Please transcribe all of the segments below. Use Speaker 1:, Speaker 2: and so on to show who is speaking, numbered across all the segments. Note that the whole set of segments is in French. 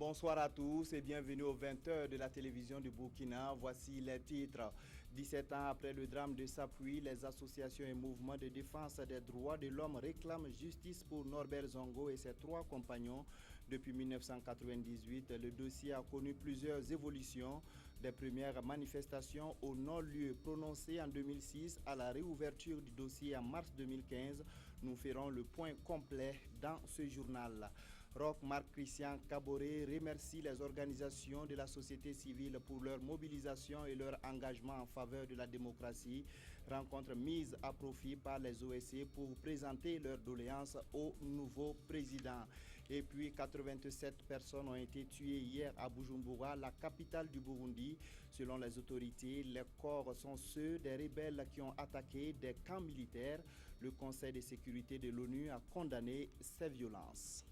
Speaker 1: Bonsoir à tous et bienvenue aux 20h de la télévision du Burkina. Voici les titres. 17 ans après le drame de Sapui, les associations et mouvements de défense des droits de l'homme réclament justice pour Norbert Zongo et ses 3 compagnons. Depuis 1998, le dossier a connu plusieurs évolutions. Des premières manifestations au non-lieu prononcées en 2006 à la réouverture du dossier en mars 2015. Nous ferons le point complet dans ce journal. Roch Marc-Christian Kaboré remercie les organisations de la société civile pour leur mobilisation et leur engagement en faveur de la démocratie. Rencontre mise à profit par les OSC pour présenter leurs doléances au nouveau président. Et puis 87 personnes ont été tuées hier à Bujumbura, la capitale du Burundi. Selon les autorités, les corps sont ceux des rebelles qui ont attaqué des camps militaires. Le Conseil de sécurité de l'ONU a condamné ces violences.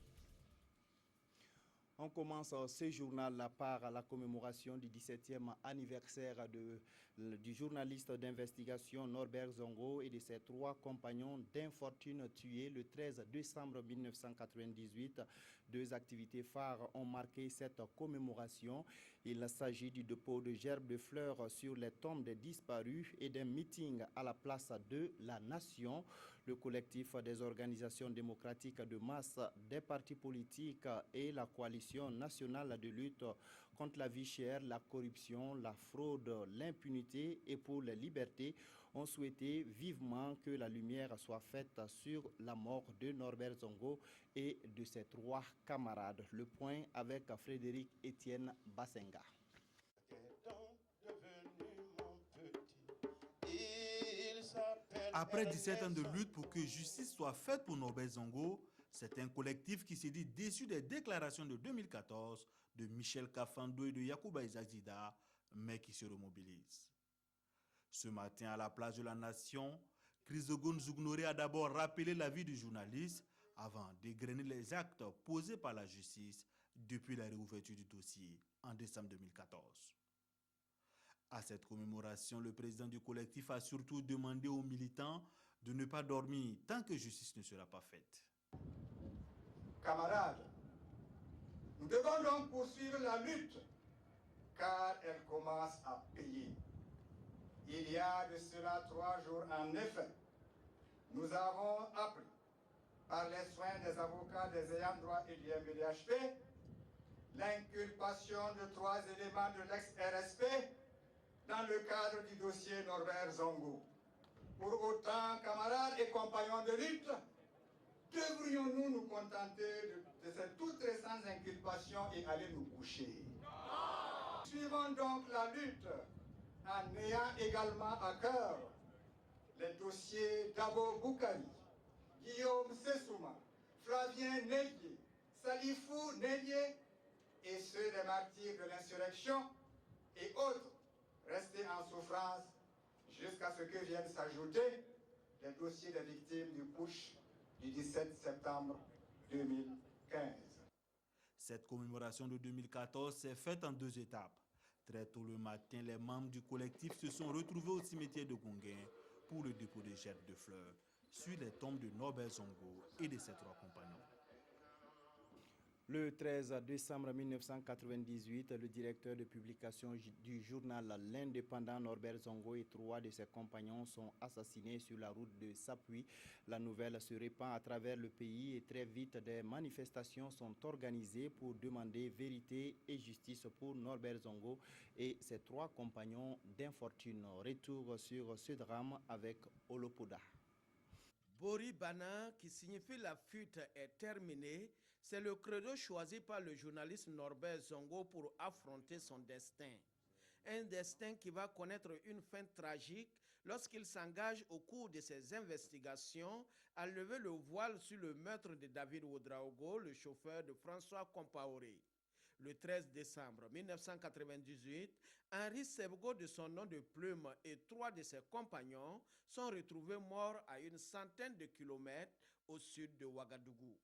Speaker 1: On commence ce journal par la commémoration du 17e anniversaire du journaliste d'investigation Norbert Zongo et de ses 3 compagnons d'infortune tués le 13 décembre 1998. 2 activités phares ont marqué cette commémoration. Il s'agit du dépôt de gerbes de fleurs sur les tombes des disparus et d'un meeting à la place de la Nation. Le collectif des organisations démocratiques de masse, des partis politiques et la coalition nationale de lutte contre la vie chère, la corruption, la fraude, l'impunité et pour les libertés ont souhaité vivement que la lumière soit faite sur la mort de Norbert Zongo et de ses 3 camarades. Le point avec Frédéric Étienne Bassenga.
Speaker 2: Après 17 ans de lutte pour que justice soit faite pour Norbert Zongo, c'est un collectif qui s'est dit déçu des déclarations de 2014 de Michel Kafando et de Yacouba Izazida, mais qui se remobilise. Ce matin, à la place de la Nation, Chrysogoune Zougnoré a d'abord rappelé la vie du journaliste avant d'égrener les actes posés par la justice depuis la réouverture du dossier en décembre 2014. À cette commémoration, le président du collectif a surtout demandé aux militants de ne pas dormir tant que justice ne sera pas faite.
Speaker 3: Camarades, nous devons donc poursuivre la lutte car elle commence à payer. Il y a de cela 3 jours, en effet, nous avons appris par les soins des avocats des ayants droit et du MBDHP l'inculpation de 3 éléments de l'ex-RSP dans le cadre du dossier Norbert Zongo. Pour autant, camarades et compagnons de lutte, devrions-nous nous contenter de cette toute récente inculpation et aller nous coucher? Suivons donc la lutte en ayant également à cœur les dossiers d'Abo Boukari, Guillaume Sessouma, Flavien Nellier, Salifou Nellier et ceux des martyrs de l'insurrection et autres restés en souffrance jusqu'à ce que viennent s'ajouter les dossiers des victimes du putsch du 17 septembre 2015.
Speaker 2: Cette commémoration de 2014 s'est faite en 2 étapes. Très tôt le matin, les membres du collectif se sont retrouvés au cimetière de Gonguin pour le dépôt de gerbes de fleurs sur les tombes de Norbert Zongo et de ses 3 compagnons.
Speaker 1: Le 13 décembre 1998, le directeur de publication du journal L'Indépendant Norbert Zongo et 3 de ses compagnons sont assassinés sur la route de Sapui. La nouvelle se répand à travers le pays et très vite des manifestations sont organisées pour demander vérité et justice pour Norbert Zongo et ses 3 compagnons d'infortune. Retour sur ce drame avec Olopoda.
Speaker 4: Bori Bana, qui signifie la fuite, est terminée. C'est le credo choisi par le journaliste Norbert Zongo pour affronter son destin. Un destin qui va connaître une fin tragique lorsqu'il s'engage au cours de ses investigations à lever le voile sur le meurtre de David Ouedraogo, le chauffeur de François Compaoré. Le 13 décembre 1998, Henri Sebgo, de son nom de plume, et 3 de ses compagnons sont retrouvés morts à une centaine de kilomètres au sud de Ouagadougou.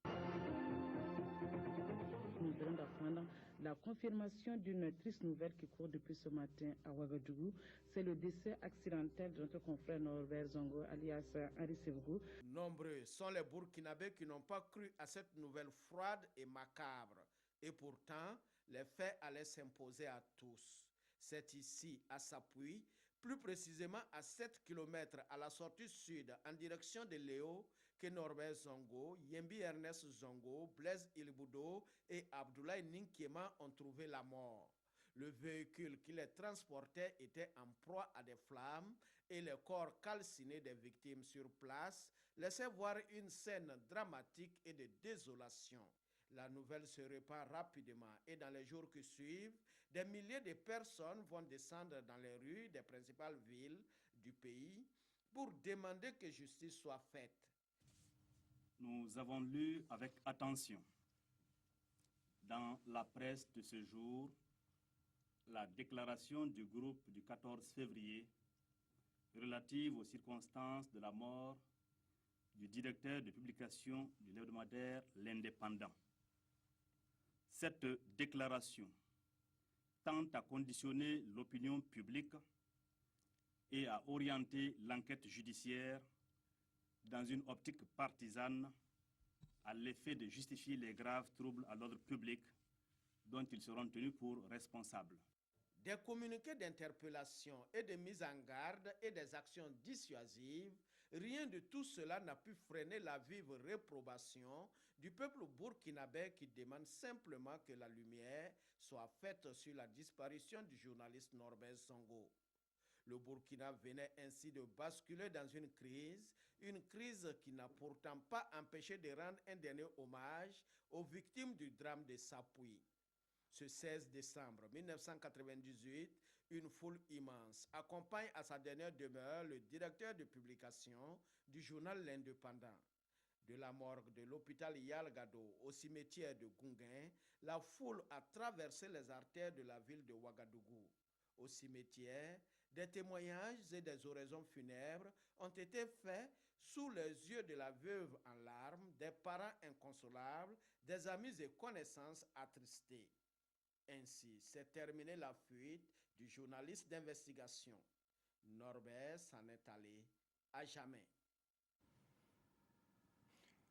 Speaker 5: Nous venons d'apprendre la confirmation d'une triste nouvelle qui court depuis ce matin à Ouagadougou. C'est le décès accidentel de notre confrère Norbert Zongo, alias Henri Sebgo.
Speaker 4: Nombreux sont les Burkinabés qui n'ont pas cru à cette nouvelle froide et macabre. Et pourtant, les faits allaient s'imposer à tous. C'est ici, à Sapui, plus précisément à 7 km à la sortie sud en direction de Léo, que Norbert Zongo, Yembi Ernest Zongo, Blaise Ilboudo et Abdoulaye Ninkiema ont trouvé la mort. Le véhicule qui les transportait était en proie à des flammes et les corps calcinés des victimes sur place laissaient voir une scène dramatique et de désolation. La nouvelle se répand rapidement et dans les jours qui suivent, des milliers de personnes vont descendre dans les rues des principales villes du pays pour demander que justice soit faite.
Speaker 6: Nous avons lu avec attention dans la presse de ce jour la déclaration du groupe du 14 février relative aux circonstances de la mort du directeur de publication de l'hebdomadaire L'Indépendant. Cette déclaration tente à conditionner l'opinion publique et à orienter l'enquête judiciaire dans une optique partisane à l'effet de justifier les graves troubles à l'ordre public dont ils seront tenus pour responsables.
Speaker 4: Des communiqués d'interpellation et de mise en garde et des actions dissuasives, rien de tout cela n'a pu freiner la vive réprobation du peuple burkinabé qui demande simplement que la lumière soit faite sur la disparition du journaliste Norbert Zongo. Le Burkina venait ainsi de basculer dans une crise qui n'a pourtant pas empêché de rendre un dernier hommage aux victimes du drame de Sapui. Ce 16 décembre 1998, une foule immense accompagne à sa dernière demeure le directeur de publication du journal L'Indépendant. De la morgue de l'hôpital Yalgado au cimetière de Gounguin, la foule a traversé les artères de la ville de Ouagadougou. Au cimetière, des témoignages et des oraisons funèbres ont été faits sous les yeux de la veuve en larmes, des parents inconsolables, des amis et connaissances attristés. Ainsi s'est terminée la fuite du journaliste d'investigation. Norbert s'en est allé à jamais.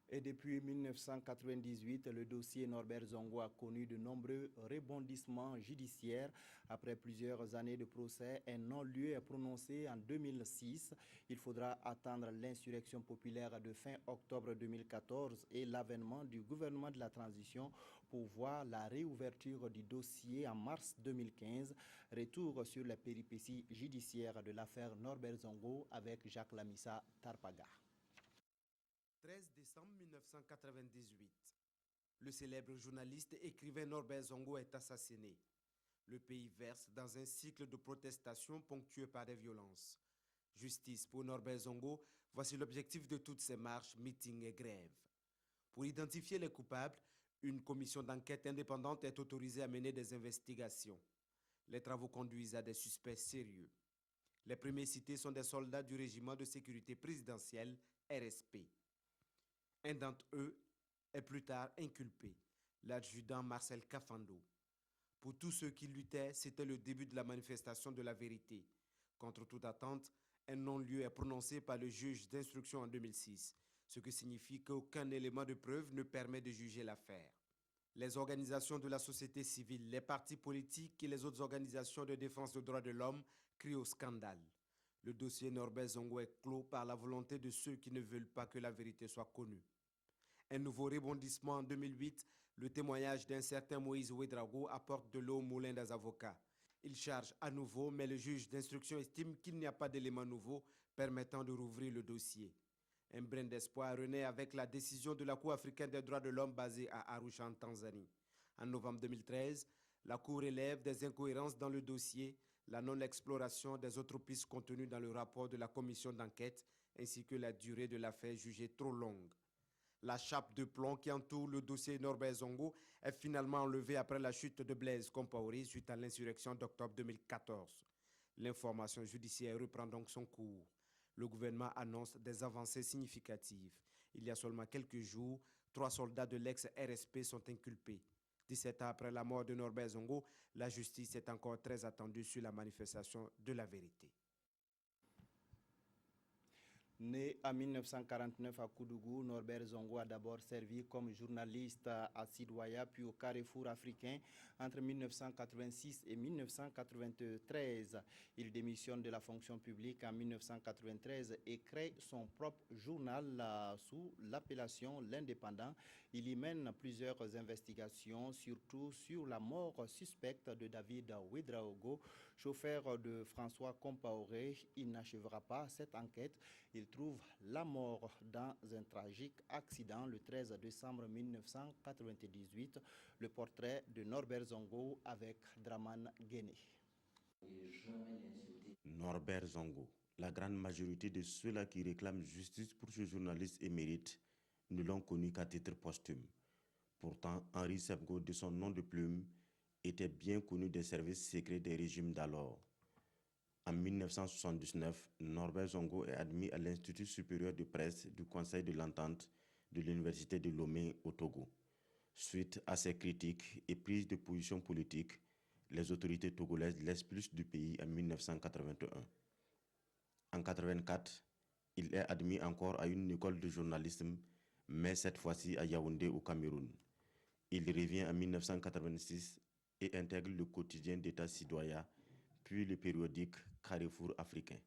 Speaker 1: Et depuis 1998, le dossier Norbert Zongo a connu de nombreux rebondissements judiciaires. Après plusieurs années de procès, un non-lieu est prononcé en 2006. Il faudra attendre l'insurrection populaire de fin octobre 2014 et l'avènement du gouvernement de la transition pour voir la réouverture du dossier en mars 2015. Retour sur les péripéties judiciaires de l'affaire Norbert Zongo avec Jacques Lamissa Tarpaga.
Speaker 7: 13 décembre 1998. Le célèbre journaliste et écrivain Norbert Zongo est assassiné. Le pays verse dans un cycle de protestations ponctué par des violences. Justice pour Norbert Zongo, voici l'objectif de toutes ces marches, meetings et grèves. Pour identifier les coupables, une commission d'enquête indépendante est autorisée à mener des investigations. Les travaux conduisent à des suspects sérieux. Les premiers cités sont des soldats du régiment de sécurité présidentielle, RSP. Un d'entre eux est plus tard inculpé, l'adjudant Marcel Kafando. Pour tous ceux qui luttaient, c'était le début de la manifestation de la vérité. Contre toute attente, un non-lieu est prononcé par le juge d'instruction en 2006, ce qui signifie qu'aucun élément de preuve ne permet de juger l'affaire. Les organisations de la société civile, les partis politiques et les autres organisations de défense des droits de l'homme crient au scandale. Le dossier Norbert Zongo est clos par la volonté de ceux qui ne veulent pas que la vérité soit connue. Un nouveau rebondissement en 2008, le témoignage d'un certain Moïse Ouedraogo apporte de l'eau au moulin des avocats. Il charge à nouveau, mais le juge d'instruction estime qu'il n'y a pas d'éléments nouveaux permettant de rouvrir le dossier. Un brin d'espoir renaît avec la décision de la Cour africaine des droits de l'homme basée à Arusha en Tanzanie. En novembre 2013, la Cour élève des incohérences dans le dossier, la non-exploration des autres pistes contenues dans le rapport de la commission d'enquête, ainsi que la durée de l'affaire jugée trop longue. La chape de plomb qui entoure le dossier Norbert Zongo est finalement enlevée après la chute de Blaise Compaoré suite à l'insurrection d'octobre 2014. L'information judiciaire reprend donc son cours. Le gouvernement annonce des avancées significatives. Il y a seulement quelques jours, 3 soldats de l'ex-RSP sont inculpés. 17 ans après la mort de Norbert Zongo, la justice est encore très attendue sur la manifestation de la vérité.
Speaker 1: Né en 1949 à Koudougou, Norbert Zongo a d'abord servi comme journaliste à Sidoaya puis au Carrefour africain entre 1986 et 1993. Il démissionne de la fonction publique en 1993 et crée son propre journal sous l'appellation L'Indépendant. Il y mène plusieurs investigations, surtout sur la mort suspecte de David Ouedraogo, chauffeur de François Compaoré. Il n'achèvera pas cette enquête. Il trouve la mort dans un tragique accident le 13 décembre 1998. Le portrait de Norbert Zongo avec Draman Guéné.
Speaker 8: Norbert Zongo. La grande majorité de ceux-là qui réclament justice pour ce journaliste émérite ne l'ont connu qu'à titre posthume. Pourtant, Henri Sebgo, de son nom de plume, était bien connu des services secrets des régimes d'alors. En 1979, Norbert Zongo est admis à l'Institut supérieur de presse du Conseil de l'Entente de l'Université de Lomé au Togo. Suite à ses critiques et prises de position politiques, les autorités togolaises l'expulsent du pays en 1981. En 1984, il est admis encore à une école de journalisme, mais cette fois-ci à Yaoundé au Cameroun. Il revient en 1986 et intègre le quotidien d'État Sidoaya, puis le périodique Carrefour africain.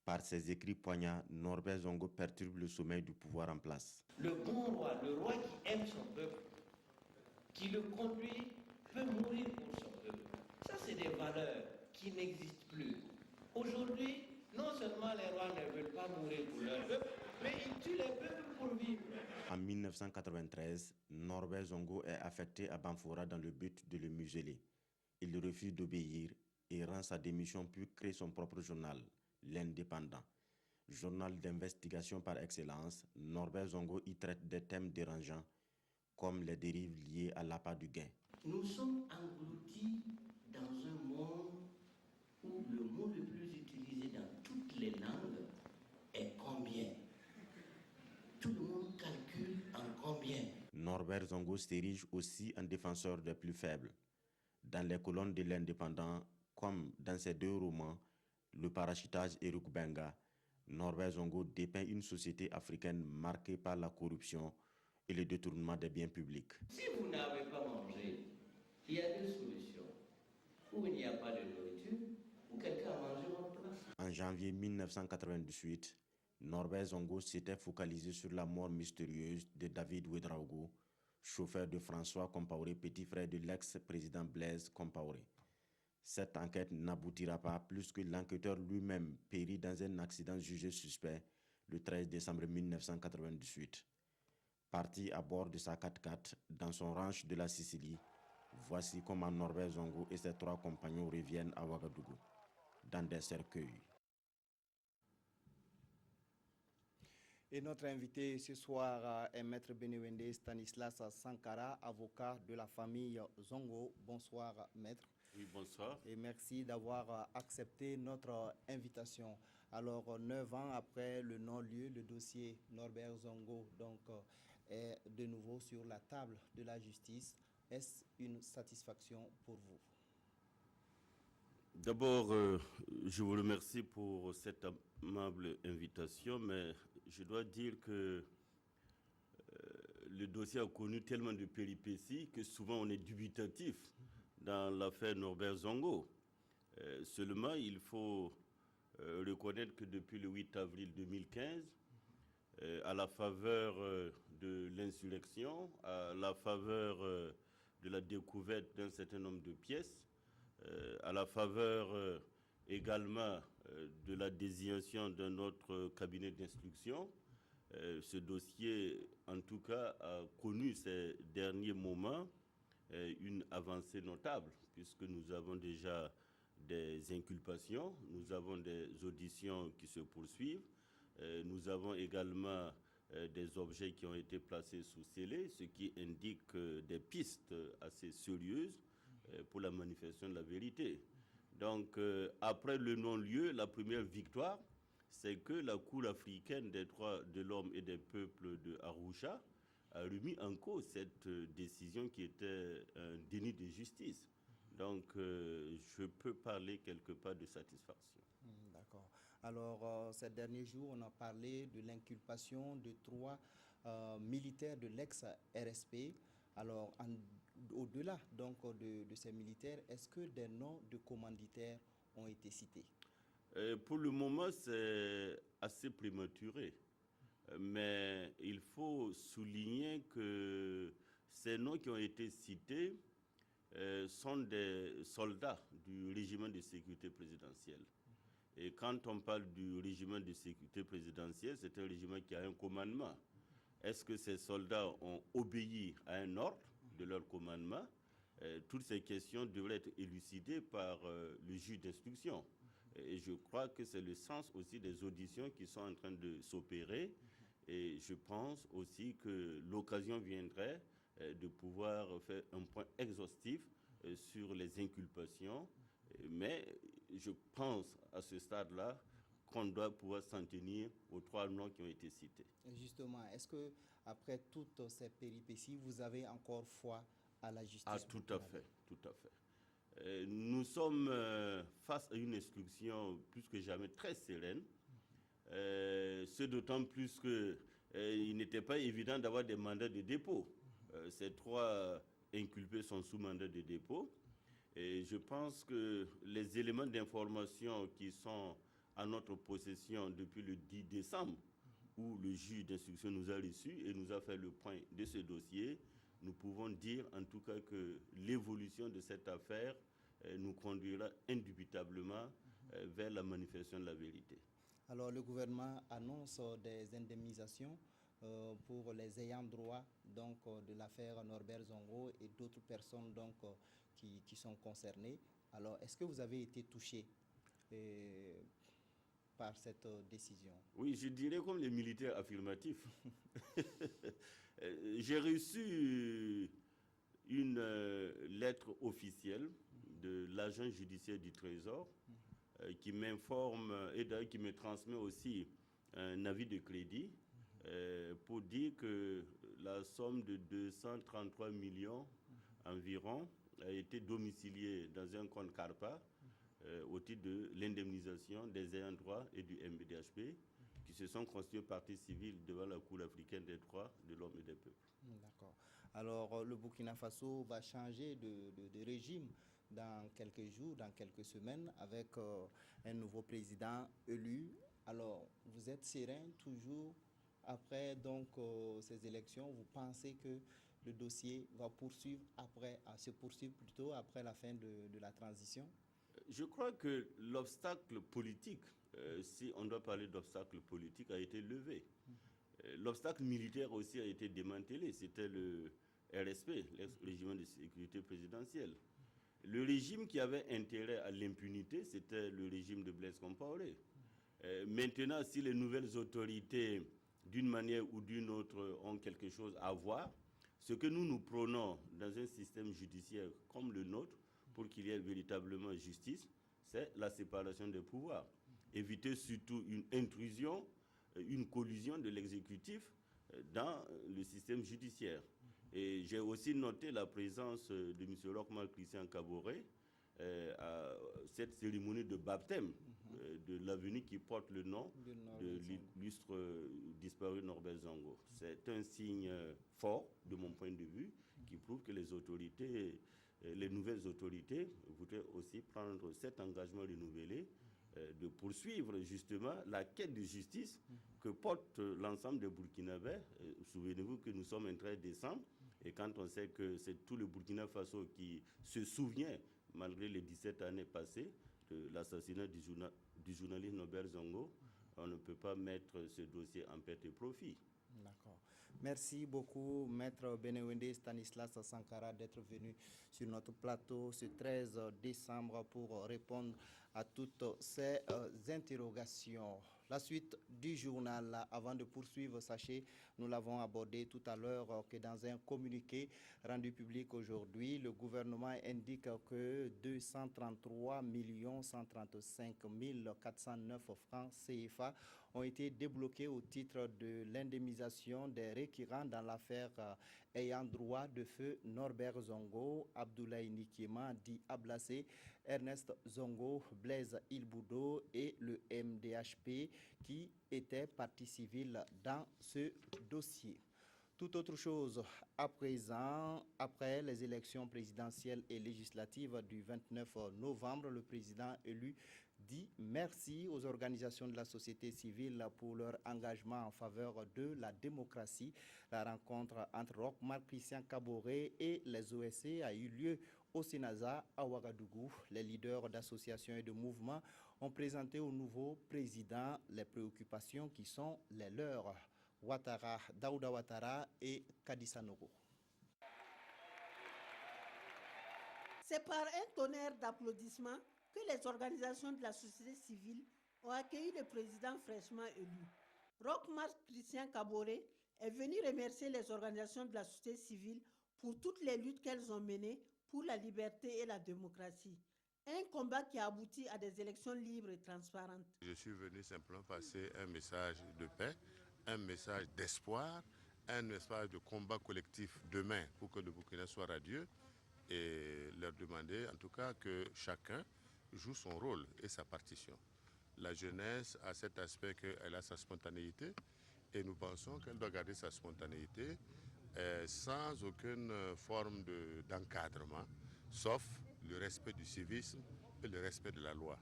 Speaker 8: Par ses écrits poignants, Norbert Zongo perturbe le sommeil du pouvoir en place.
Speaker 9: Le bon roi, le roi qui aime son peuple, qui le conduit, peut mourir pour son peuple. Ça, c'est des valeurs qui n'existent plus. Aujourd'hui, non seulement les rois ne veulent pas mourir pour leur peuple, mais ils tuent les peuples pour vivre.
Speaker 8: En 1993, Norbert Zongo est affecté à Banfora dans le but de le museler. Il refuse d'obéir et rend sa démission puis crée son propre journal, L'Indépendant. Journal d'investigation par excellence, Norbert Zongo y traite des thèmes dérangeants comme les dérives liées à l'appât du gain.
Speaker 9: Nous sommes engloutis dans un monde où le mot le plus utilisé dans toutes les langues est combien. Tout le monde calcule en combien.
Speaker 8: Norbert Zongo s'érige aussi en défenseur des plus faibles. Dans les colonnes de l'Indépendant, comme dans ses deux romans, Le parachutage et Rukbenga, Norbert Zongo dépeint une société africaine marquée par la corruption et le détournement des biens publics.
Speaker 9: Si vous n'avez pas mangé, il y a deux solutions. Ou il n'y a pas de nourriture, ou quelqu'un a mangé votre place.
Speaker 8: En janvier 1998, Norbert Zongo s'était focalisé sur la mort mystérieuse de David Ouedraogo, chauffeur de François Compaoré, petit frère de l'ex-président Blaise Compaoré. Cette enquête n'aboutira pas plus que l'enquêteur lui-même périt dans un accident jugé suspect le 13 décembre 1998. Parti à bord de sa 4x4 dans son ranch de la Sicile, voici comment Norbert Zongo et ses trois compagnons reviennent à Ouagadougou, dans des cercueils.
Speaker 1: Et notre invité ce soir est Maître Benewende Stanislas Sankara, avocat de la famille Zongo. Bonsoir, Maître.
Speaker 10: Oui, bonsoir.
Speaker 1: Et merci d'avoir accepté notre invitation. Alors, 9 ans après le non-lieu, le dossier Norbert Zongo est de nouveau sur la table de la justice. Est-ce une satisfaction pour vous?
Speaker 10: D'abord, je vous remercie pour cette amable invitation, mais je dois dire que le dossier a connu tellement de péripéties que souvent on est dubitatif dans l'affaire Norbert Zongo. Seulement, il faut reconnaître que depuis le 8 avril 2015, à la faveur de l'insurrection, à la faveur de la découverte d'un certain nombre de pièces, à la faveur également de la désignation d'un autre cabinet d'instruction, ce dossier, en tout cas, a connu ces derniers moments une avancée notable, puisque nous avons déjà des inculpations, nous avons des auditions qui se poursuivent, nous avons également des objets qui ont été placés sous scellé, ce qui indique des pistes assez sérieuses pour la manifestation de la vérité. Donc, après le non-lieu, la première victoire, c'est que la Cour africaine des droits de l'homme et des peuples de Arusha a remis en cause cette décision qui était un déni de justice. Donc, je peux parler quelque part de satisfaction.
Speaker 1: D'accord. Alors, ces derniers jours, on a parlé de l'inculpation de 3 militaires de l'ex-RSP. Alors, au-delà donc de ces militaires, est-ce que des noms de commanditaires ont été cités?
Speaker 10: Pour le moment, c'est assez prématuré. Mais il faut souligner que ces noms qui ont été cités sont des soldats du régiment de sécurité présidentielle. Et quand on parle du régiment de sécurité présidentielle, c'est un régiment qui a un commandement. Est-ce que ces soldats ont obéi à un ordre de leur commandement? Toutes ces questions devraient être élucidées par le juge d'instruction. Et je crois que c'est le sens aussi des auditions qui sont en train de s'opérer. Et je pense aussi que l'occasion viendrait de pouvoir faire un point exhaustif sur les inculpations. Mais je pense à ce stade-là qu'on doit pouvoir s'en tenir aux 3 noms qui ont été cités.
Speaker 1: Justement, est-ce que après toutes ces péripéties, vous avez encore foi à la justice?
Speaker 10: Ah, tout à fait, tout à fait. Nous sommes face à une instruction plus que jamais très sereine. Ce d'autant plus qu'il n'était pas évident d'avoir des mandats de dépôt. Ces 3 inculpés sont sous mandat de dépôt. Et je pense que les éléments d'information qui sont à notre possession depuis le 10 décembre, où le juge d'instruction nous a reçus et nous a fait le point de ce dossier, nous pouvons dire en tout cas que l'évolution de cette affaire nous conduira indubitablement vers la manifestation de la vérité.
Speaker 1: Alors le gouvernement annonce des indemnisations pour les ayants droit donc, de l'affaire Norbert Zongo et d'autres personnes donc, qui sont concernées. Alors est-ce que vous avez été touché par cette décision?
Speaker 10: Oui, je dirais comme les militaires affirmatifs. J'ai reçu une lettre officielle de l'agent judiciaire du Trésor qui m'informe et d'ailleurs qui me transmet aussi un avis de crédit pour dire que la somme de 233 millions environ a été domiciliée dans un compte CARPA au titre de l'indemnisation des ayants droit et du MBDHP qui se sont constitués partie civile devant la Cour africaine des droits de l'homme et des peuples.
Speaker 1: D'accord. Alors le Burkina Faso va changer de régime dans quelques jours, dans quelques semaines, avec un nouveau président élu. Alors vous êtes serein toujours après donc, ces élections? Vous pensez que le dossier va se poursuivre plutôt après la fin de la transition?
Speaker 10: Je crois que l'obstacle politique, si on doit parler d'obstacle politique, a été levé. L'obstacle militaire aussi a été démantelé. C'était le RSP, le régiment de sécurité présidentielle. Le régime qui avait intérêt à l'impunité, c'était le régime de Blaise Compaoré. Maintenant, si les nouvelles autorités, d'une manière ou d'une autre, ont quelque chose à voir, ce que nous prônons dans un système judiciaire comme le nôtre, pour qu'il y ait véritablement justice, c'est la séparation des pouvoirs. Éviter surtout une intrusion, une collusion de l'exécutif dans le système judiciaire. Et j'ai aussi noté la présence de M. Rochmal Christian Kaboré à cette cérémonie de baptême de l'avenue qui porte le nom de l'illustre disparu Norbert Zongo. C'est un signe fort, de mon point de vue, qui prouve que les autorités, les nouvelles autorités voudraient aussi prendre cet engagement renouvelé de poursuivre justement la quête de justice que porte l'ensemble des Burkinabés. Souvenez-vous que nous sommes un 13 décembre et quand on sait que c'est tout le Burkina Faso qui se souvient, malgré les 17 années passées, de l'assassinat du journaliste Norbert Zongo, on ne peut pas mettre ce dossier en perte et profit.
Speaker 1: D'accord. Merci beaucoup, Maître Benewende Stanislas Sankara, d'être venu sur notre plateau ce 13 décembre pour répondre à toutes ces interrogations. La suite du journal, avant de poursuivre, sachez, nous l'avons abordé tout à l'heure, que dans un communiqué rendu public aujourd'hui, le gouvernement indique que 233 135 409 francs CFA ont été débloqués au titre de l'indemnisation des réquérants dans l'affaire ayant droit de feu Norbert Zongo, Abdoulaye Nikiema, dit Ablassé, Ernest Zongo, Blaise Ilboudo et le MDHP qui étaient partie civile dans ce dossier. Tout autre chose à présent, après les élections présidentielles et législatives du 29 novembre, le président élu dit merci aux organisations de la société civile pour leur engagement en faveur de la démocratie. La rencontre entre Roch-Marc Christian Kaboré et les OSC a eu lieu au Sénaza à Ouagadougou. Les leaders d'associations et de mouvements ont présenté au nouveau président les préoccupations qui sont les leurs. Ouattara, Daouda Ouattara et Kadissa Nogo.
Speaker 11: C'est par un tonnerre d'applaudissements que les organisations de la société civile ont accueilli le président fraîchement élu. Roch-Marc Christian Kaboré est venu remercier les organisations de la société civile pour toutes les luttes qu'elles ont menées pour la liberté et la démocratie. Un combat qui a abouti à des élections libres et transparentes.
Speaker 12: Je suis venu simplement passer un message de paix, un message d'espoir, un message de combat collectif demain pour que le Burkina soit radieux et leur demander en tout cas que chacun joue son rôle et sa partition. La jeunesse a cet aspect qu'elle a sa spontanéité et nous pensons qu'elle doit garder sa spontanéité sans aucune forme d'encadrement, sauf le respect du civisme et le respect de la loi.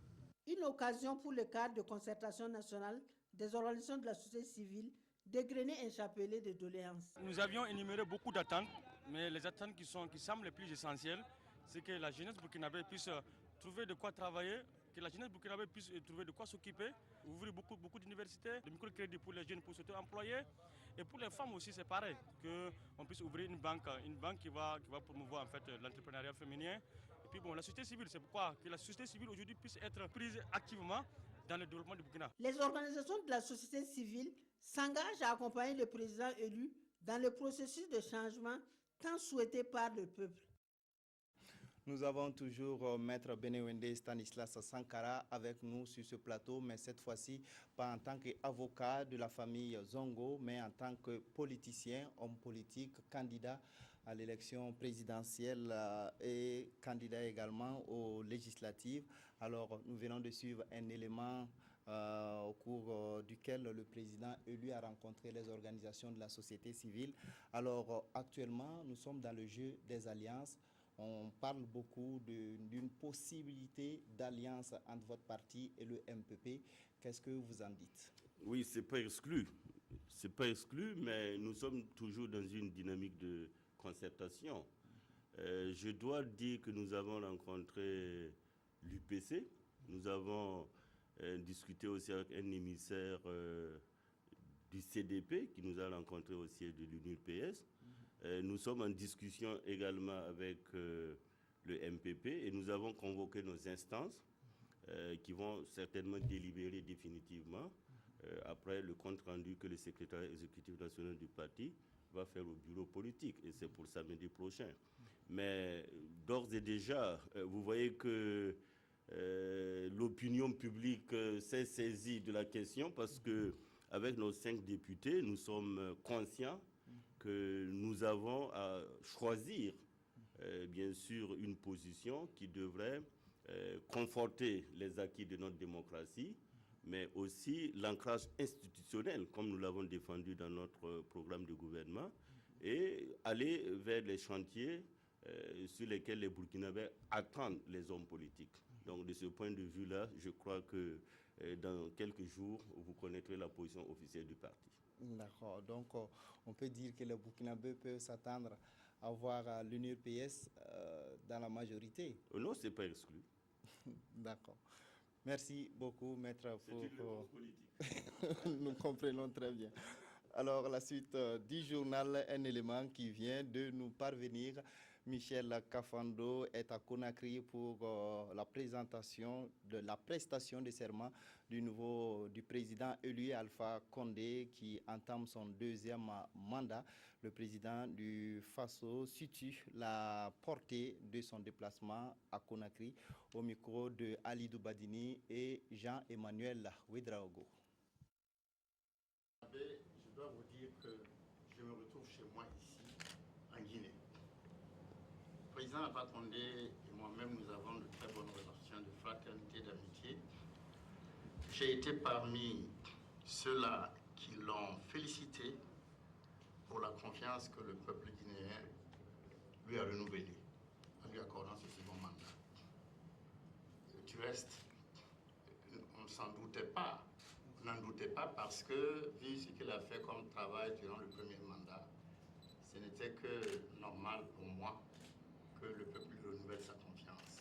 Speaker 11: Une occasion pour le cadre de concertation nationale des organisations de la société civile dégrainer un chapelet de doléances.
Speaker 13: Nous avions énuméré beaucoup d'attentes, mais les attentes qui semblent les plus essentielles, c'est que la jeunesse burkinabé puisse trouver de quoi travailler, que la jeunesse burkinabé puisse trouver de quoi s'occuper, ouvrir beaucoup d'universités, de microcrédits pour les jeunes pour s'auto-employer. Et pour les femmes aussi, c'est pareil, qu'on puisse ouvrir une banque qui va promouvoir en fait l'entrepreneuriat féminin. Et puis bon, la société civile, c'est pourquoi que la société civile aujourd'hui puisse être prise activement dans le développement du Burkina.
Speaker 11: Les organisations de la société civile s'engagent à accompagner le président élu dans le processus de changement tant souhaité par le peuple.
Speaker 1: Nous avons toujours Maître Benewende Stanislas Sankara avec nous sur ce plateau, mais cette fois-ci pas en tant qu'avocat de la famille Zongo, mais en tant que politicien, homme politique, candidat à l'élection présidentielle et candidat également aux législatives. Alors, nous venons de suivre un élément au cours duquel le président élu a rencontré les organisations de la société civile. Alors, actuellement, nous sommes dans le jeu des alliances. On parle beaucoup d'une possibilité d'alliance entre votre parti et le MPP. Qu'est-ce que vous en dites?
Speaker 10: Oui, c'est pas exclu. C'est pas exclu, mais nous sommes toujours dans une dynamique de concertation. Je dois dire que nous avons rencontré l'UPC. Nous avons discuté aussi avec un émissaire du CDP qui nous a rencontré aussi de l'UNUPS. Nous sommes en discussion également avec le MPP et nous avons convoqué nos instances qui vont certainement délibérer définitivement après le compte rendu que le secrétaire exécutif national du parti va faire au bureau politique, et c'est pour samedi prochain. Mais d'ores et déjà, vous voyez que l'opinion publique s'est saisie de la question parce que avec nos 5 députés, nous sommes conscients que nous avons à choisir, bien sûr, une position qui devrait conforter les acquis de notre démocratie, mais aussi l'ancrage institutionnel, comme nous l'avons défendu dans notre programme de gouvernement, et aller vers les chantiers sur lesquels les Burkinabés attendent les hommes politiques. Donc, de ce point de vue-là, je crois que dans quelques jours, vous connaîtrez la position officielle du parti.
Speaker 1: D'accord. Donc, on peut dire que les Burkinabés peuvent s'attendre à voir l'UNUPS dans la majorité.
Speaker 10: Non, ce n'est pas exclu.
Speaker 1: D'accord. Merci beaucoup, Maître.
Speaker 10: C'est une réponse politique.
Speaker 1: Nous comprenons très bien. Alors, la suite du journal, un élément qui vient de nous parvenir. Michel Kafando est à Conakry pour la présentation de la prestation de serment du président élu Alpha Condé qui entame son 2e mandat. Le président du FASO situe la portée de son déplacement à Conakry au micro de Alidou Badini et Jean-Emmanuel Ouedraogo.
Speaker 14: Je dois vous dire que je me retrouve chez moi ici, en Guinée. Le président Alpha Condé et moi-même, nous avons de très bonnes relations de fraternité, d'amitié. J'ai été parmi ceux-là qui l'ont félicité pour la confiance que le peuple guinéen lui a renouvelée en lui accordant ce second mandat. Du reste, on ne s'en doutait pas. On n'en doutait pas parce que, vu ce qu'il a fait comme travail durant le premier mandat, ce n'était que normal pour moi que le peuple lui renouvelle sa confiance.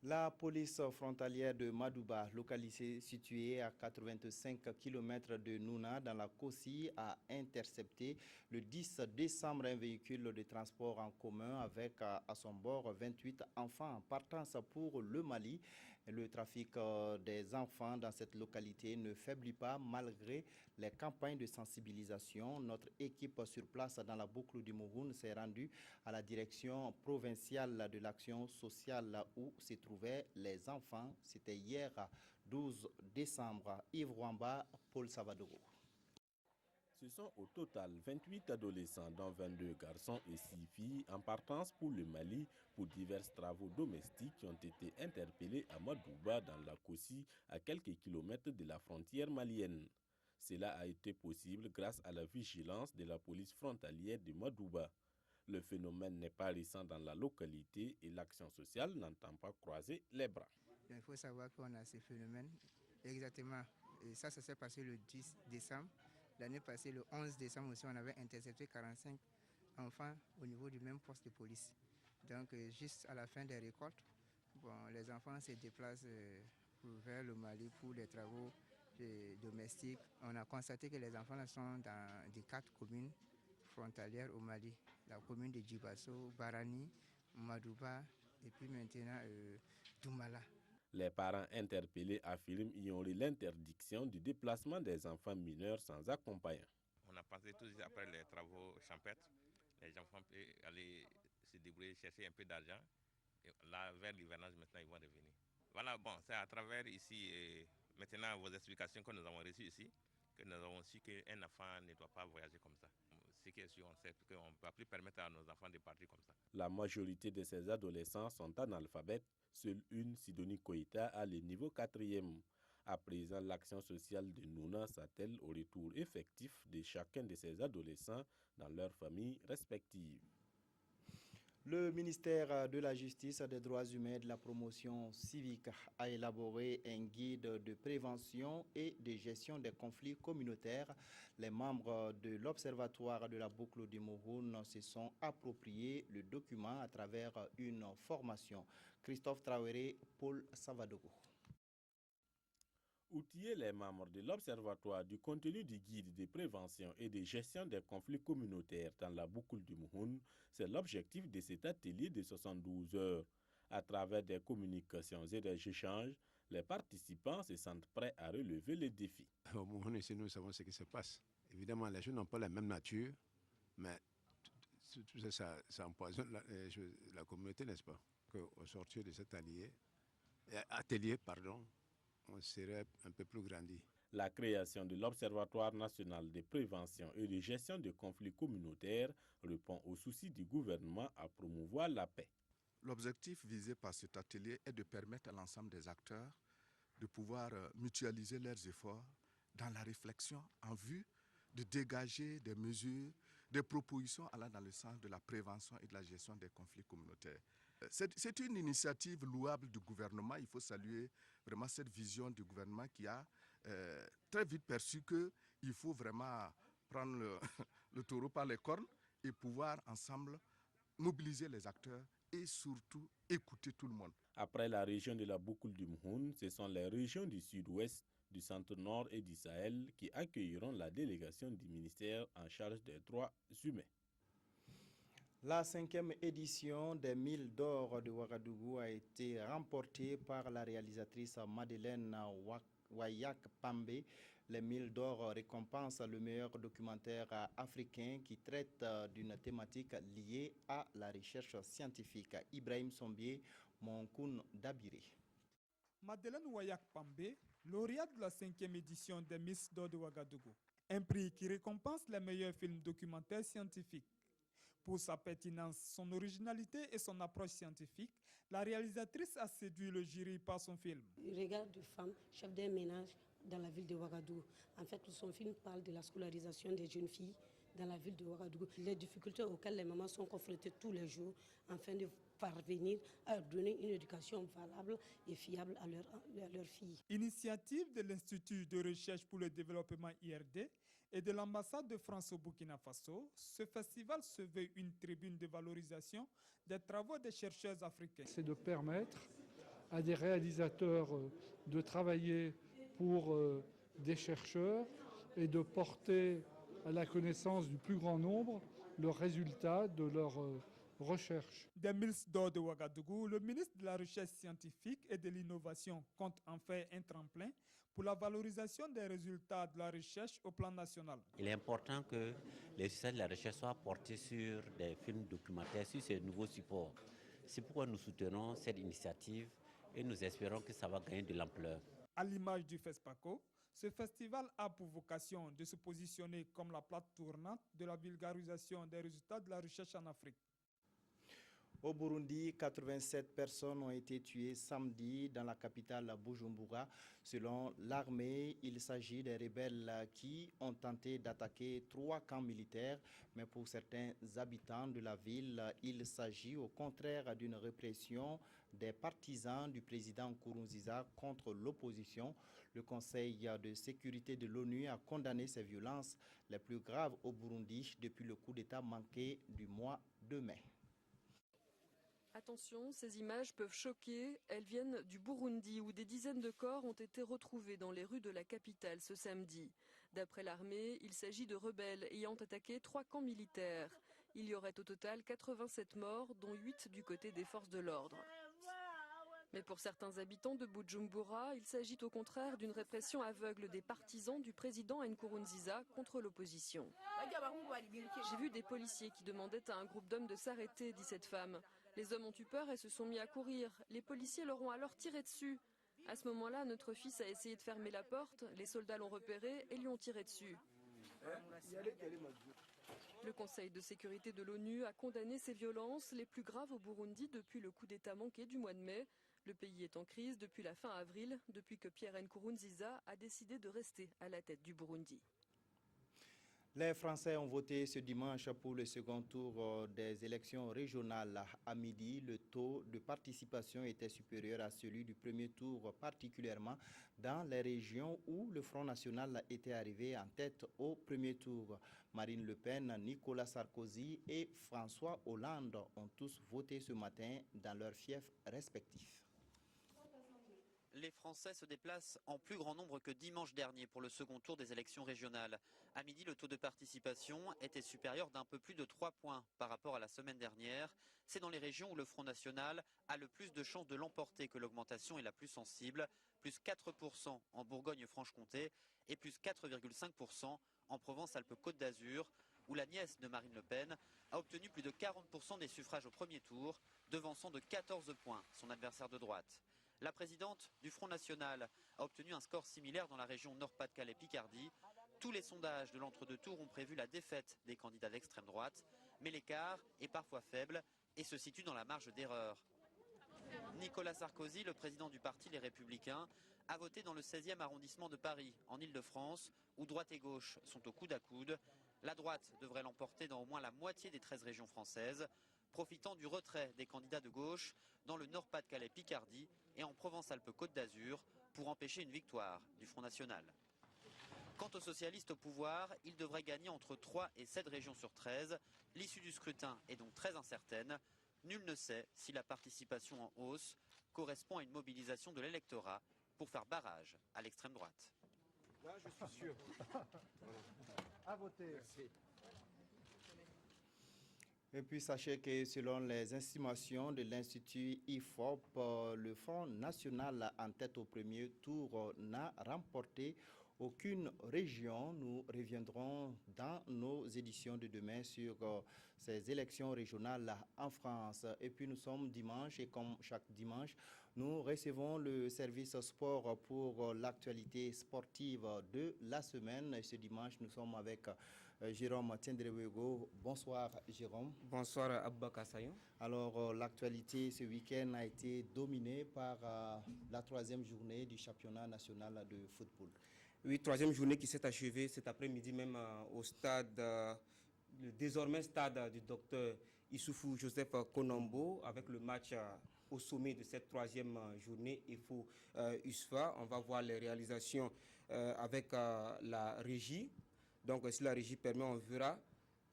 Speaker 1: La police frontalière de Madouba, localisée située à 85 km de Nouna dans la Kossi, a intercepté le 10 décembre un véhicule de transport en commun avec à son bord 28 enfants en partance pour le Mali. Le trafic des enfants dans cette localité ne faiblit pas malgré les campagnes de sensibilisation. Notre équipe sur place dans la boucle du Mouhoun s'est rendue à la direction provinciale de l'action sociale où se trouvaient les enfants. C'était hier 12 décembre. Yves Rwamba, Paul Savadogo.
Speaker 15: Ce sont au total 28 adolescents, dont 22 garçons et 6 filles, en partance pour le Mali pour divers travaux domestiques qui ont été interpellés à Madouba dans la Kossi, à quelques kilomètres de la frontière malienne. Cela a été possible grâce à la vigilance de la police frontalière de Madouba. Le phénomène n'est pas récent dans la localité et l'action sociale n'entend pas croiser les bras.
Speaker 16: Il faut savoir qu'on a ce phénomène exactement. Et ça s'est passé le 10 décembre. L'année passée, le 11 décembre aussi, on avait intercepté 45 enfants au niveau du même poste de police. Donc, juste à la fin des récoltes, les enfants se déplacent vers le Mali pour les travaux domestiques. On a constaté que les enfants sont dans des 4 communes frontalières au Mali. La commune de Djibasso, Barani, Madouba et puis maintenant Doumala.
Speaker 15: Les parents interpellés affirment ignorer l'interdiction du déplacement des enfants mineurs sans accompagnant.
Speaker 17: On a pensé tout de suite après les travaux champêtres, les enfants peuvent aller se débrouiller, chercher un peu d'argent. Et là, vers l'hivernage, maintenant, ils vont revenir. Voilà, bon, c'est à travers ici, maintenant vos explications que nous avons reçues ici, que nous avons su qu'un enfant ne doit pas voyager comme ça. Ce qui est sûr, on sait qu'on ne peut plus permettre à nos enfants de partir comme ça.
Speaker 15: La majorité de ces adolescents sont analphabètes. Seule une, Sidonie Koïta, a le niveau 4e. À présent, l'action sociale de Nouna s'attelle au retour effectif de chacun de ces adolescents dans leurs familles respectives.
Speaker 1: Le ministère de la Justice, des Droits humains et de la promotion civique a élaboré un guide de prévention et de gestion des conflits communautaires. Les membres de l'Observatoire de la boucle du Mouhoun se sont appropriés le document à travers une formation. Christophe Traoré, Paul Savadogo.
Speaker 15: Outiller les membres de l'Observatoire du contenu du guide de prévention et de gestion des conflits communautaires dans la boucle du Mouhoun, c'est l'objectif de cet atelier de 72 heures. À travers des communications et des échanges, les participants se sentent prêts à relever les défis.
Speaker 18: Au Mouhoun, ici, nous savons ce qui se passe. Évidemment, les choses n'ont pas la même nature, mais tout ça empoisonne la communauté, n'est-ce pas? Qu'au sortir de cet atelier, on serait un peu plus grandi.
Speaker 15: La création de l'Observatoire national de prévention et de gestion des conflits communautaires répond au souci du gouvernement à promouvoir la paix.
Speaker 19: L'objectif visé par cet atelier est de permettre à l'ensemble des acteurs de pouvoir mutualiser leurs efforts dans la réflexion en vue de dégager des mesures, des propositions allant dans le sens de la prévention et de la gestion des conflits communautaires. C'est une initiative louable du gouvernement. Il faut saluer vraiment cette vision du gouvernement qui a très vite perçu qu'il faut vraiment prendre le taureau par les cornes et pouvoir ensemble mobiliser les acteurs et surtout écouter tout le monde.
Speaker 15: Après la région de la boucle du Mouhoun, ce sont les régions du sud-ouest, du centre-nord et du Sahel qui accueilleront la délégation du ministère en charge des droits humains.
Speaker 1: La 5e édition des 1000 d'or de Ouagadougou a été remportée par la réalisatrice Madeleine Wayak Pambé. Les 1000 d'or récompensent le meilleur documentaire africain qui traite d'une thématique liée à la recherche scientifique. Ibrahim Sombier, Monkoun Dabiré.
Speaker 20: Madeleine Wayak Pambé, lauréate de la 5e édition des Miss d'or de Ouagadougou. Un prix qui récompense les meilleurs films documentaires scientifiques. Pour sa pertinence, son originalité et son approche scientifique, la réalisatrice a séduit le jury par son film.
Speaker 21: Regard de femme, chef d'un ménage dans la ville de Ouagadougou. En fait, son film parle de la scolarisation des jeunes filles dans la ville de Ouagadougou. Les difficultés auxquelles les mamans sont confrontées tous les jours afin de parvenir à donner une éducation valable et fiable à leurs filles.
Speaker 20: Initiative de l'Institut de recherche pour le développement IRD et de l'ambassade de France au Burkina Faso, ce festival se veut une tribune de valorisation des travaux des chercheurs africains.
Speaker 22: C'est de permettre à des réalisateurs de travailler pour des chercheurs et de porter à la connaissance du plus grand nombre le résultat de leur recherche.
Speaker 20: Des Mills d'or de Ouagadougou, le ministre de la Recherche scientifique et de l'Innovation compte en faire un tremplin pour la valorisation des résultats de la recherche au plan national.
Speaker 23: Il est important que les résultats de la recherche soient portés sur des films documentaires, sur ces nouveaux supports. C'est pourquoi nous soutenons cette initiative et nous espérons que ça va gagner de l'ampleur.
Speaker 20: À l'image du FESPACO, ce festival a pour vocation de se positionner comme la plate tournante de la vulgarisation des résultats de la recherche en Afrique.
Speaker 1: Au Burundi, 87 personnes ont été tuées samedi dans la capitale Bujumbura. Selon l'armée, il s'agit des rebelles qui ont tenté d'attaquer 3 camps militaires. Mais pour certains habitants de la ville, il s'agit au contraire d'une répression des partisans du président Nkurunziza contre l'opposition. Le Conseil de sécurité de l'ONU a condamné ces violences les plus graves au Burundi depuis le coup d'État manqué du mois de mai.
Speaker 24: Attention, ces images peuvent choquer. Elles viennent du Burundi où des dizaines de corps ont été retrouvés dans les rues de la capitale ce samedi. D'après l'armée, il s'agit de rebelles ayant attaqué 3 camps militaires. Il y aurait au total 87 morts, dont 8 du côté des forces de l'ordre. Mais pour certains habitants de Bujumbura, il s'agit au contraire d'une répression aveugle des partisans du président Nkurunziza contre l'opposition. J'ai vu des policiers qui demandaient à un groupe d'hommes de s'arrêter, dit cette femme. Les hommes ont eu peur et se sont mis à courir. Les policiers leur ont alors tiré dessus. À ce moment-là, notre fils a essayé de fermer la porte. Les soldats l'ont repéré et lui ont tiré dessus. Le Conseil de sécurité de l'ONU a condamné ces violences les plus graves au Burundi depuis le coup d'État manqué du mois de mai. Le pays est en crise depuis la fin avril, depuis que Pierre Nkurunziza a décidé de rester à la tête du Burundi.
Speaker 1: Les Français ont voté ce dimanche pour le second tour des élections régionales. À midi, le taux de participation était supérieur à celui du premier tour, particulièrement dans les régions où le Front National était arrivé en tête au premier tour. Marine Le Pen, Nicolas Sarkozy et François Hollande ont tous voté ce matin dans leurs fiefs respectifs.
Speaker 25: Les Français se déplacent en plus grand nombre que dimanche dernier pour le second tour des élections régionales. À midi, le taux de participation était supérieur d'un peu plus de 3 points par rapport à la semaine dernière. C'est dans les régions où le Front National a le plus de chances de l'emporter que l'augmentation est la plus sensible, plus 4% en Bourgogne-Franche-Comté et plus 4,5% en Provence-Alpes-Côte d'Azur, où la nièce de Marine Le Pen a obtenu plus de 40% des suffrages au premier tour, devançant de 14 points son adversaire de droite. La présidente du Front National a obtenu un score similaire dans la région Nord-Pas-de-Calais-Picardie. Tous les sondages de l'entre-deux tours ont prévu la défaite des candidats d'extrême droite, mais l'écart est parfois faible et se situe dans la marge d'erreur. Nicolas Sarkozy, le président du parti Les Républicains, a voté dans le 16e arrondissement de Paris, en Île-de-France, où droite et gauche sont au coude à coude. La droite devrait l'emporter dans au moins la moitié des 13 régions françaises, profitant du retrait des candidats de gauche dans le Nord-Pas-de-Calais-Picardie et en Provence-Alpes-Côte d'Azur pour empêcher une victoire du Front National. Quant aux socialistes au pouvoir, ils devraient gagner entre 3 et 7 régions sur 13. L'issue du scrutin est donc très incertaine. Nul ne sait si la participation en hausse correspond à une mobilisation de l'électorat pour faire barrage à l'extrême droite.
Speaker 26: Là, je suis sûr. À voter. Merci.
Speaker 1: Et puis sachez que selon les estimations de l'Institut IFOP, le Front National en tête au premier tour n'a remporté aucune région. Nous reviendrons dans nos éditions de demain sur ces élections régionales en France. Et puis nous sommes dimanche et comme chaque dimanche, nous recevons le service sport pour l'actualité sportive de la semaine. Et ce dimanche, nous sommes avec Jérôme Tendrewego. Bonsoir Jérôme.
Speaker 2: Bonsoir Abba Kassayon.
Speaker 1: Alors l'actualité ce week-end a été dominée par la 3e journée du championnat national de football.
Speaker 2: Oui, 3e journée qui s'est achevée cet après-midi même au stade, le désormais stade du docteur Issoufou Joseph Konombo, avec le match au sommet de cette 3e journée IFO USFA. On va voir les réalisations avec la régie. Donc si la régie permet, on verra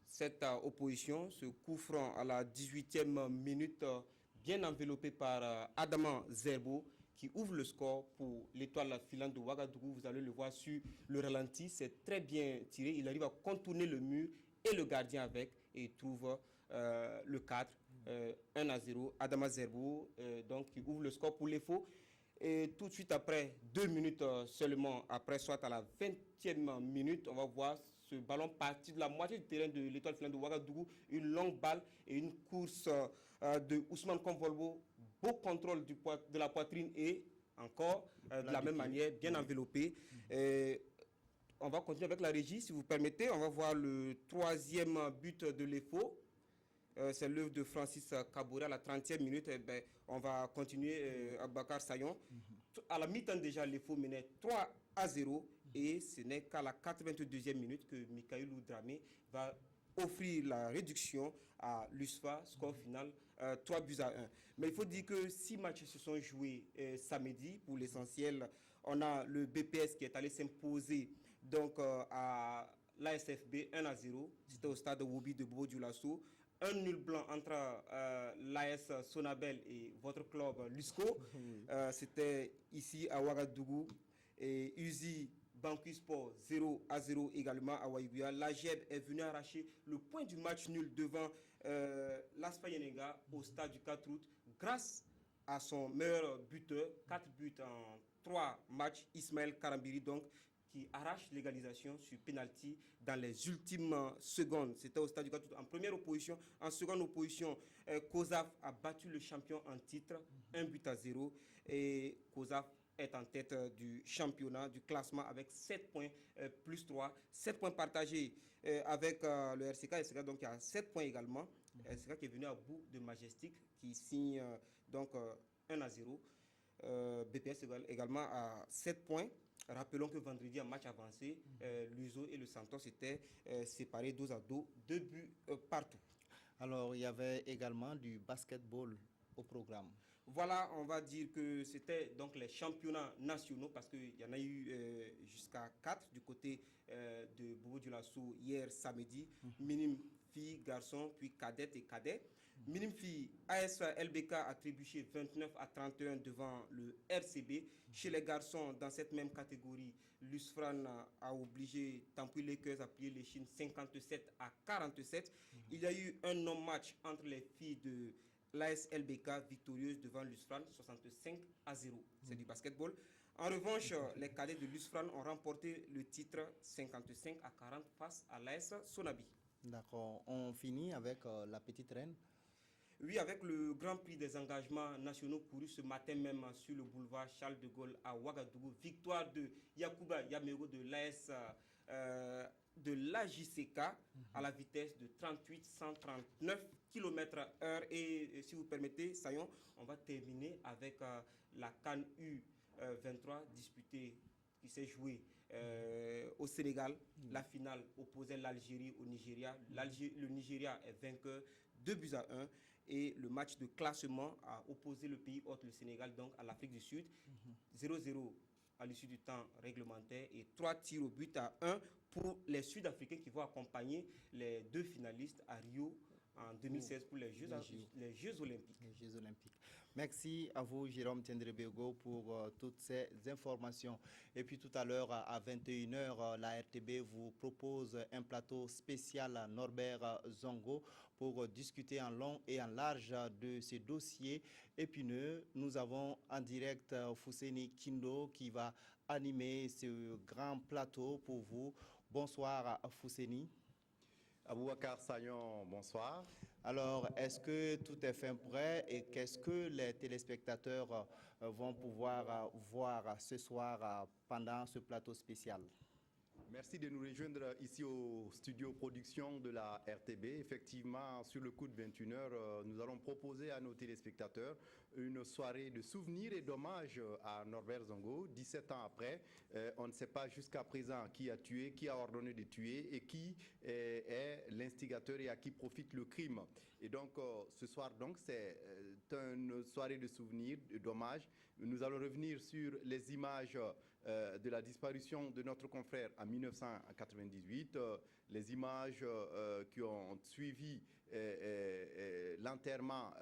Speaker 2: cette opposition, ce coup franc à la 18e minute, bien enveloppé par Adama Zerbo, qui ouvre le score pour l'étoile filante de Ouagadougou. Vous allez le voir sur le ralenti, c'est très bien tiré. Il arrive à contourner le mur et le gardien avec, et il trouve le 4, 1-0. Adama Zerbo, donc, qui ouvre le score pour les faux. Et tout de suite après, 2 minutes seulement après, soit à la 20e minute, on va voir ce ballon partir de la moitié du terrain de l'étoile filante de Ouagadougou, une longue balle et une course de Ousmane Konvolbo, beau contrôle de la poitrine et encore de la même manière, bien enveloppé. On va continuer avec la régie, si vous permettez. On va voir le 3e but de l'EFO. C'est l'œuvre de Francis Kaboura à la 30e minute. On va continuer à Bakar Sayon. À la mi-temps déjà, l'EFO menait 3-0 et ce n'est qu'à la 82e minute que Mikaël Dramé va offrir la réduction à l'USFA, score final 3-1. Mais il faut dire que 6 matchs se sont joués samedi. Pour l'essentiel, on a le BPS qui est allé s'imposer donc à l'ASFB 1-0. C'était au stade Wobi de Bobo Dioulasso. Un nul blanc entre l'AS Sonabel et votre club Lusco. C'était ici à Ouagadougou. Et Uzi Banqui Sport 0-0 également à Waïguya. La GEB est venue arracher le point du match nul devant l'Aspa Yenenga au stade du 4 août grâce à son meilleur buteur. 4 buts en 3 matchs, Ismaël Karambiri, donc, qui arrache l'égalisation sur penalty dans les ultimes secondes. C'était au stade du 4 août en première opposition. En seconde opposition, COSAF a battu le champion en titre, 1-0. Et COSAF est en tête du championnat, du classement avec 7 points plus 3. 7 points partagés avec le RCK, donc il y a 7 points également. RCK qui est venu à bout de Majestic, qui signe donc 1-0. BPS également à 7 points. Rappelons que vendredi, en match avancé, l'USO et le Santos étaient séparés 2-2, 2 buts partout.
Speaker 1: Alors, il y avait également du basketball au programme.
Speaker 2: Voilà, on va dire que c'était donc les championnats nationaux parce qu'il y en a eu jusqu'à 4 du côté de Bobo Dioulasso hier samedi. Minime filles, garçons, puis cadettes et cadets. Minime filles, AS LBK a trébuché 29-31 devant le RCB. Chez les garçons, dans cette même catégorie, l'USFRAN a obligé Tampouille Lakers à plier les Chines 57-47. Il y a eu un non-match entre les filles de l'AS LBK victorieuse devant l'USFRAN 65-0. C'est du basketball. En revanche, les cadets de l'USFRAN ont remporté le titre 55-40 face à l'AS Sonabi.
Speaker 1: D'accord. On finit avec la petite reine.
Speaker 2: Oui, avec le Grand Prix des engagements nationaux couru ce matin même sur le boulevard Charles de Gaulle à Ouagadougou. Victoire de Yakuba Yamero de l'AS de l'AJCK à la vitesse de 38-139 km/h. Et si vous permettez, Sayon, on va terminer avec la CAN U23 disputée qui s'est jouée au Sénégal. La finale opposait l'Algérie au Nigeria. Le Nigeria est vainqueur 2-1. Et le match de classement a opposé le pays hôte, le Sénégal, donc à l'Afrique du Sud. 0-0 à l'issue du temps réglementaire et 3 tirs au but à 1 pour les Sud-Africains qui vont accompagner les 2 finalistes à Rio en 2016 pour les Jeux Olympiques.
Speaker 1: Merci à vous, Jérôme Tendrewego, pour toutes ces informations. Et puis tout à l'heure, à 21h, la RTB vous propose un plateau spécial à Norbert Zongo pour discuter en long et en large de ces dossiers épineux. Nous avons en direct Fousseni Kindo qui va animer ce grand plateau pour vous. Bonsoir Fousseni.
Speaker 3: Aboubakar Sayon, bonsoir.
Speaker 1: Alors, est-ce que tout est fin prêt et qu'est-ce que les téléspectateurs vont pouvoir voir ce soir pendant ce plateau spécial?
Speaker 3: Merci de nous rejoindre ici au studio production de la RTB. Effectivement, sur le coup de 21h, nous allons proposer à nos téléspectateurs une soirée de souvenirs et d'hommage à Norbert Zongo. 17 ans après, on ne sait pas jusqu'à présent qui a tué, qui a ordonné de tuer et qui est l'instigateur et à qui profite le crime. Et donc, ce soir, donc, c'est une soirée de souvenirs, d'hommage. Nous allons revenir sur les images de la disparition de notre confrère en 1998, les images qui ont suivi l'enterrement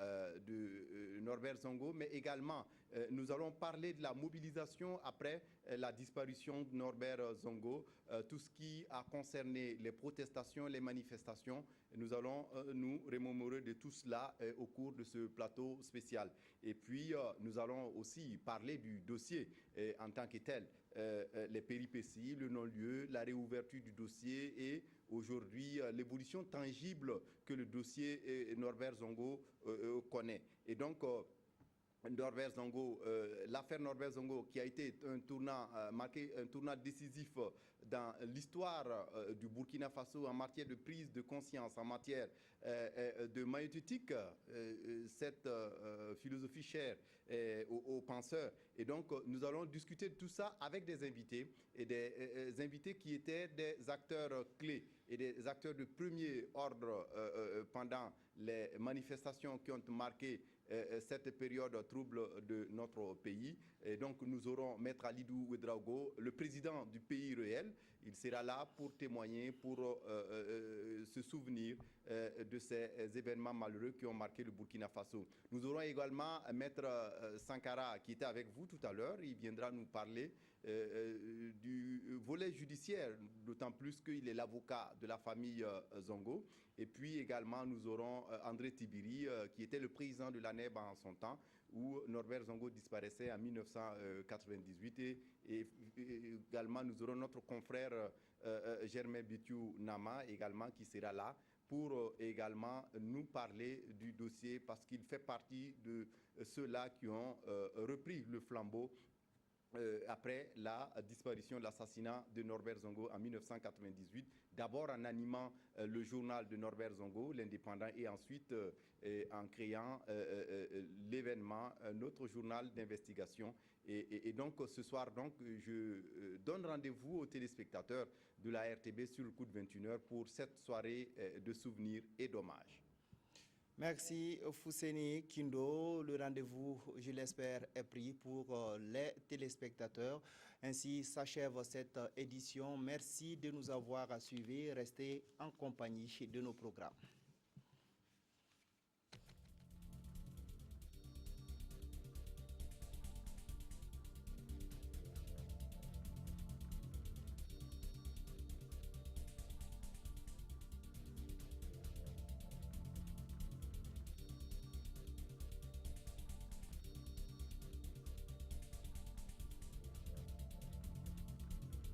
Speaker 3: de Norbert Zongo, mais également nous allons parler de la mobilisation après la disparition de Norbert Zongo, tout ce qui a concerné les protestations, les manifestations. Nous allons nous remémorer de tout cela au cours de ce plateau spécial. Et puis, nous allons aussi parler du dossier en tant que tel, les péripéties, le non-lieu, la réouverture du dossier et aujourd'hui l'évolution tangible que le dossier Norbert Zongo connaît. Et donc, Norbert Zongo, l'affaire Norbert Zongo qui a été marqué un tournant décisif dans l'histoire du Burkina Faso en matière de prise de conscience, en matière de maïeutique, cette philosophie chère aux penseurs. Et donc, nous allons discuter de tout ça avec des invités, et des invités qui étaient des acteurs clés et des acteurs de premier ordre pendant les manifestations qui ont marqué cette période trouble de notre pays. Et donc nous aurons Maître Alidou Ouedraogo, le président du pays réel. Il sera là pour témoigner, pour se souvenir de ces événements malheureux qui ont marqué le Burkina Faso. Nous aurons également Maître Sankara qui était avec vous tout à l'heure. Il viendra nous parler du volet judiciaire, d'autant plus qu'il est l'avocat de la famille Zongo. Et puis également, nous aurons André Tibiri, qui était le président de l'ANEB en son temps, où Norbert Zongo disparaissait en 1998. Et également, nous aurons notre confrère Germain Bitiou Nama, également, qui sera là pour également nous parler du dossier, parce qu'il fait partie de ceux-là qui ont repris le flambeau après la disparition, l'assassinat de Norbert Zongo en 1998, d'abord en animant le journal de Norbert Zongo, l'Indépendant, et ensuite en créant l'événement, notre journal d'investigation. Et donc ce soir, donc, je donne rendez-vous aux téléspectateurs de la RTB sur le coup de 21h pour cette soirée de souvenirs et d'hommage.
Speaker 1: Merci Fousseni Kindo. Le rendez-vous, je l'espère, est pris pour les téléspectateurs. Ainsi s'achève cette édition. Merci de nous avoir suivis. Restez en compagnie de nos programmes.